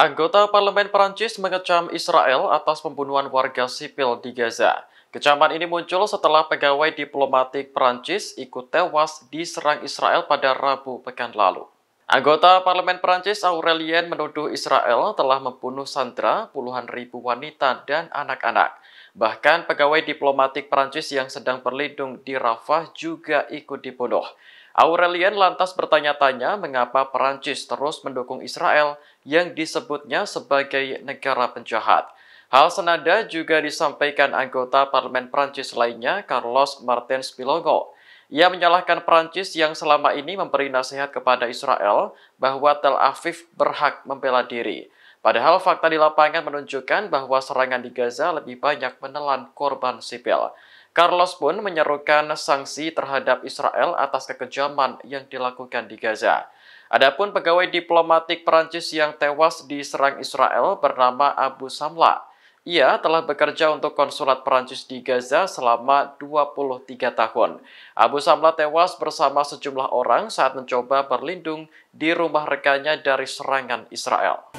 Anggota Parlemen Perancis mengecam Israel atas pembunuhan warga sipil di Gaza. Kecaman ini muncul setelah pegawai diplomatik Perancis ikut tewas diserang Israel pada Rabu pekan lalu. Anggota Parlemen Perancis Aurelien menuduh Israel telah membunuh sandera puluhan ribu wanita dan anak-anak. Bahkan pegawai diplomatik Perancis yang sedang berlindung di Rafah juga ikut dibunuh. Aurelien lantas bertanya-tanya mengapa Perancis terus mendukung Israel yang disebutnya sebagai negara penjahat. Hal senada juga disampaikan anggota Parlemen Perancis lainnya, Carlos Martins Pilongo. Ia menyalahkan Perancis yang selama ini memberi nasihat kepada Israel bahwa Tel Aviv berhak membela diri. Padahal fakta di lapangan menunjukkan bahwa serangan di Gaza lebih banyak menelan korban sipil. Carlos pun menyerukan sanksi terhadap Israel atas kekejaman yang dilakukan di Gaza. Adapun pegawai diplomatik Perancis yang tewas diserang Israel bernama Abu Samla. Ia telah bekerja untuk konsulat Perancis di Gaza selama 23 tahun. Abu Samla tewas bersama sejumlah orang saat mencoba berlindung di rumah rekannya dari serangan Israel.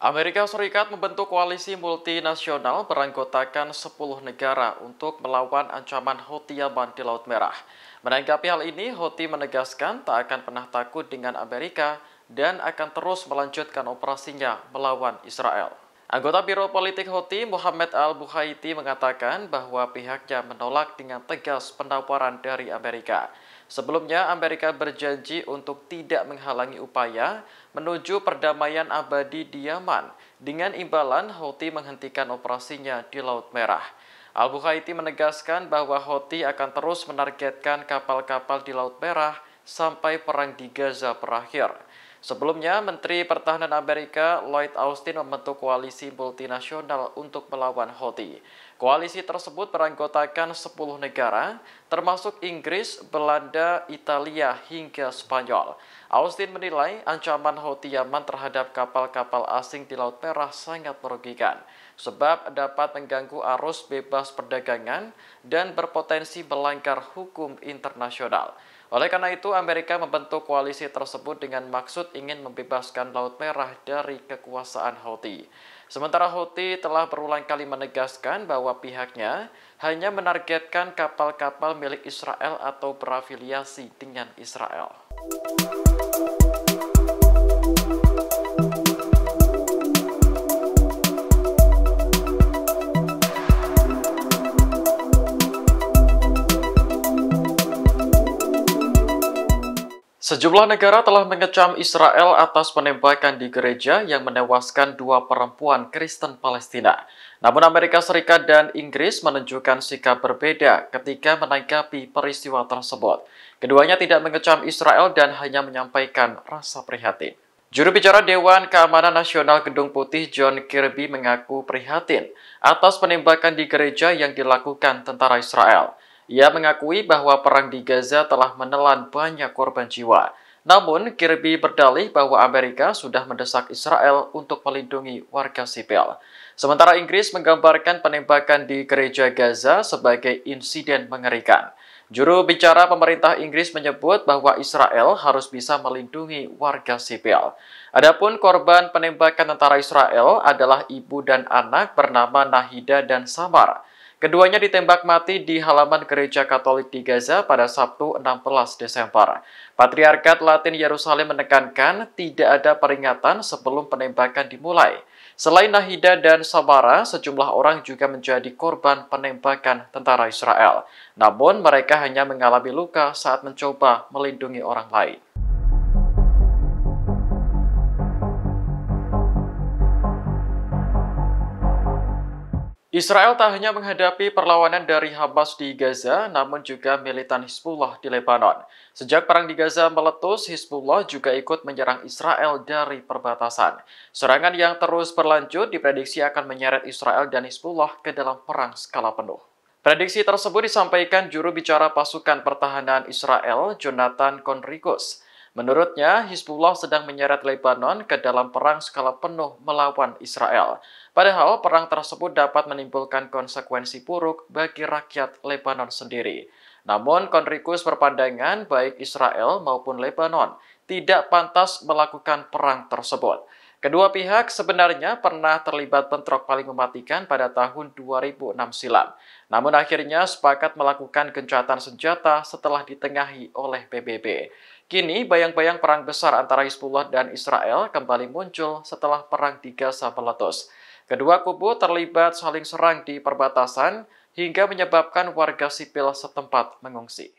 Amerika Serikat membentuk koalisi multinasional beranggotakan 10 negara untuk melawan ancaman Houthi Yaman di Laut Merah. Menanggapi hal ini, Houthi menegaskan tak akan pernah takut dengan Amerika dan akan terus melanjutkan operasinya melawan Israel. Anggota Biro Politik Houthi, Muhammad Al-Buhaiti, mengatakan bahwa pihaknya menolak dengan tegas penawaran dari Amerika. Sebelumnya, Amerika berjanji untuk tidak menghalangi upaya menuju perdamaian abadi di Yaman dengan imbalan Houthi menghentikan operasinya di Laut Merah. Al-Buhaiti menegaskan bahwa Houthi akan terus menargetkan kapal-kapal di Laut Merah sampai perang di Gaza berakhir. Sebelumnya, Menteri Pertahanan Amerika Lloyd Austin membentuk koalisi multinasional untuk melawan Houthi. Koalisi tersebut beranggotakan 10 negara, termasuk Inggris, Belanda, Italia, hingga Spanyol. Austin menilai ancaman Houthi Yaman terhadap kapal-kapal asing di Laut Merah sangat merugikan, sebab dapat mengganggu arus bebas perdagangan dan berpotensi melanggar hukum internasional. Oleh karena itu, Amerika membentuk koalisi tersebut dengan maksud ingin membebaskan Laut Merah dari kekuasaan Houthi. Sementara Houthi telah berulang kali menegaskan bahwa pihaknya hanya menargetkan kapal-kapal milik Israel atau berafiliasi dengan Israel. Sejumlah negara telah mengecam Israel atas penembakan di gereja yang menewaskan 2 perempuan Kristen Palestina. Namun Amerika Serikat dan Inggris menunjukkan sikap berbeda ketika menanggapi peristiwa tersebut. Keduanya tidak mengecam Israel dan hanya menyampaikan rasa prihatin. Juru bicara Dewan Keamanan Nasional Gedung Putih John Kirby mengaku prihatin atas penembakan di gereja yang dilakukan tentara Israel. Ia mengakui bahwa perang di Gaza telah menelan banyak korban jiwa. Namun, Kirby berdalih bahwa Amerika sudah mendesak Israel untuk melindungi warga sipil. Sementara Inggris menggambarkan penembakan di gereja Gaza sebagai insiden mengerikan. Juru bicara pemerintah Inggris menyebut bahwa Israel harus bisa melindungi warga sipil. Adapun korban penembakan tentara Israel adalah ibu dan anak bernama Nahida dan Samar. Keduanya ditembak mati di halaman gereja Katolik di Gaza pada Sabtu 16 Desember. Patriarkat Latin Yerusalem menekankan tidak ada peringatan sebelum penembakan dimulai. Selain Nahida dan Samara, sejumlah orang juga menjadi korban penembakan tentara Israel. Namun mereka hanya mengalami luka saat mencoba melindungi orang lain. Israel tak hanya menghadapi perlawanan dari Hamas di Gaza, namun juga militan Hizbullah di Lebanon. Sejak perang di Gaza meletus, Hizbullah juga ikut menyerang Israel dari perbatasan. Serangan yang terus berlanjut diprediksi akan menyeret Israel dan Hizbullah ke dalam perang skala penuh. Prediksi tersebut disampaikan juru bicara pasukan pertahanan Israel, Jonathan Conricus. Menurutnya, Hizbullah sedang menyeret Lebanon ke dalam perang skala penuh melawan Israel. Padahal perang tersebut dapat menimbulkan konsekuensi buruk bagi rakyat Lebanon sendiri. Namun, Konrikus berpandangan baik Israel maupun Lebanon tidak pantas melakukan perang tersebut. Kedua pihak sebenarnya pernah terlibat bentrok paling mematikan pada tahun 2006 silam. Namun akhirnya sepakat melakukan gencatan senjata setelah ditengahi oleh PBB. Kini bayang-bayang perang besar antara Hizbullah dan Israel kembali muncul setelah perang di Gaza meletus. Kedua kubu terlibat saling serang di perbatasan hingga menyebabkan warga sipil setempat mengungsi.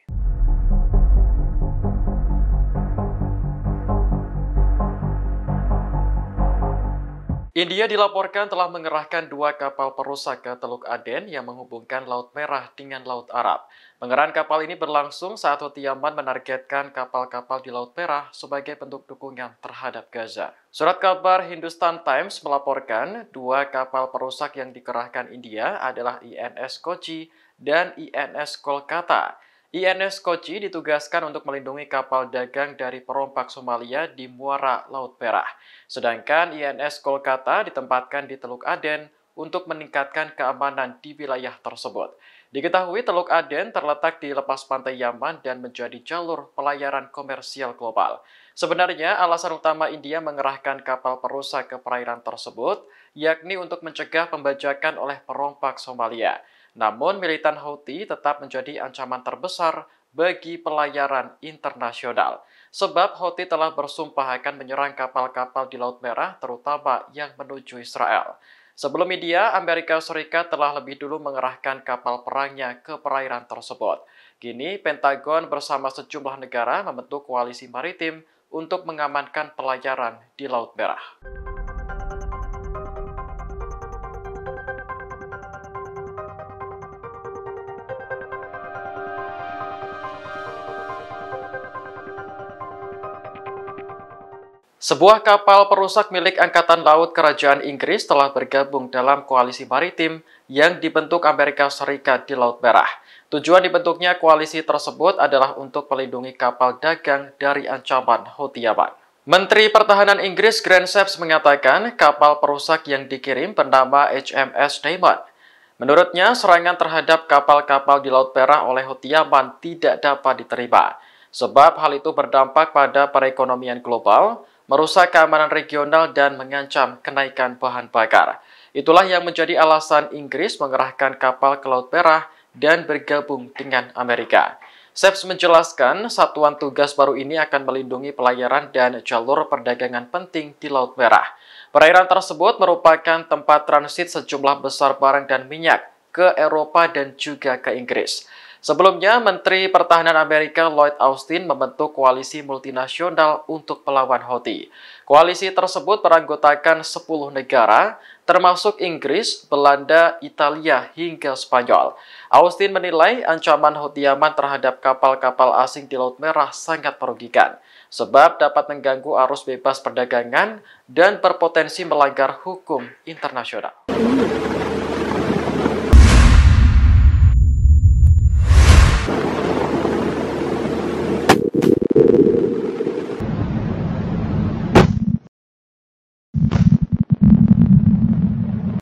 India dilaporkan telah mengerahkan 2 kapal perusak ke Teluk Aden yang menghubungkan Laut Merah dengan Laut Arab. Pengerahan kapal ini berlangsung saat Houthi Yaman menargetkan kapal-kapal di Laut Merah sebagai bentuk dukungan terhadap Gaza. Surat kabar Hindustan Times melaporkan 2 kapal perusak yang dikerahkan India adalah INS Kochi dan INS Kolkata. INS Kochi ditugaskan untuk melindungi kapal dagang dari perompak Somalia di muara Laut Merah. Sedangkan INS Kolkata ditempatkan di Teluk Aden untuk meningkatkan keamanan di wilayah tersebut. Diketahui Teluk Aden terletak di lepas pantai Yaman dan menjadi jalur pelayaran komersial global. Sebenarnya alasan utama India mengerahkan kapal perusak ke perairan tersebut yakni untuk mencegah pembajakan oleh perompak Somalia. Namun, militan Houthi tetap menjadi ancaman terbesar bagi pelayaran internasional. Sebab Houthi telah bersumpah akan menyerang kapal-kapal di Laut Merah, terutama yang menuju Israel. Sebelum India, Amerika Serikat telah lebih dulu mengerahkan kapal perangnya ke perairan tersebut. Kini, Pentagon bersama sejumlah negara membentuk koalisi maritim untuk mengamankan pelayaran di Laut Merah. Sebuah kapal perusak milik Angkatan Laut Kerajaan Inggris telah bergabung dalam koalisi maritim yang dibentuk Amerika Serikat di Laut Merah. Tujuan dibentuknya koalisi tersebut adalah untuk melindungi kapal dagang dari ancaman Houthi Yaman. Menteri Pertahanan Inggris Grant Shapps mengatakan kapal perusak yang dikirim bernama HMS Diamond. Menurutnya, serangan terhadap kapal-kapal di Laut Merah oleh Houthi Yaman tidak dapat diterima, sebab hal itu berdampak pada perekonomian global, merusak keamanan regional, dan mengancam kenaikan bahan bakar. Itulah yang menjadi alasan Inggris mengerahkan kapal ke Laut Merah dan bergabung dengan Amerika. Shapps menjelaskan satuan tugas baru ini akan melindungi pelayaran dan jalur perdagangan penting di Laut Merah. Perairan tersebut merupakan tempat transit sejumlah besar barang dan minyak ke Eropa dan juga ke Inggris. Sebelumnya, Menteri Pertahanan Amerika Lloyd Austin membentuk koalisi multinasional untuk melawan Houthi. Koalisi tersebut beranggotakan 10 negara, termasuk Inggris, Belanda, Italia, hingga Spanyol. Austin menilai ancaman Houthi Yaman terhadap kapal-kapal asing di Laut Merah sangat merugikan, sebab dapat mengganggu arus bebas perdagangan dan berpotensi melanggar hukum internasional.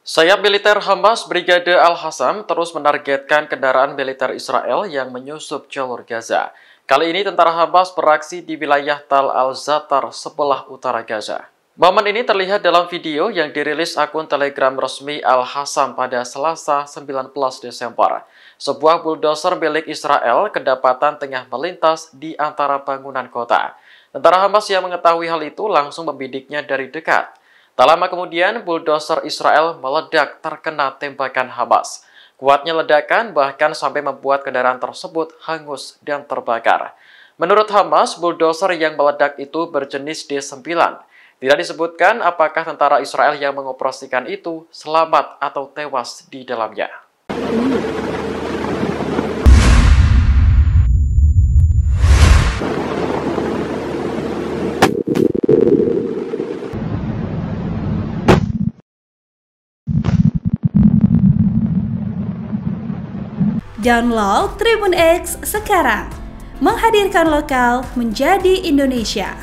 Sayap militer Hamas Brigade Al-Hassam terus menargetkan kendaraan militer Israel yang menyusup jalur Gaza. Kali ini tentara Hamas beraksi di wilayah Tal Al-Zatar sebelah utara Gaza. Momen ini terlihat dalam video yang dirilis akun Telegram resmi Al-Hassam pada Selasa 19 Desember. Sebuah bulldozer milik Israel kedapatan tengah melintas di antara bangunan kota. Tentara Hamas yang mengetahui hal itu langsung membidiknya dari dekat. Tak lama kemudian, bulldozer Israel meledak terkena tembakan Hamas. Kuatnya ledakan bahkan sampai membuat kendaraan tersebut hangus dan terbakar. Menurut Hamas, bulldozer yang meledak itu berjenis D9. Tidak disebutkan apakah tentara Israel yang mengoperasikan itu selamat atau tewas di dalamnya. Download Tribun X sekarang, menghadirkan lokal menjadi Indonesia.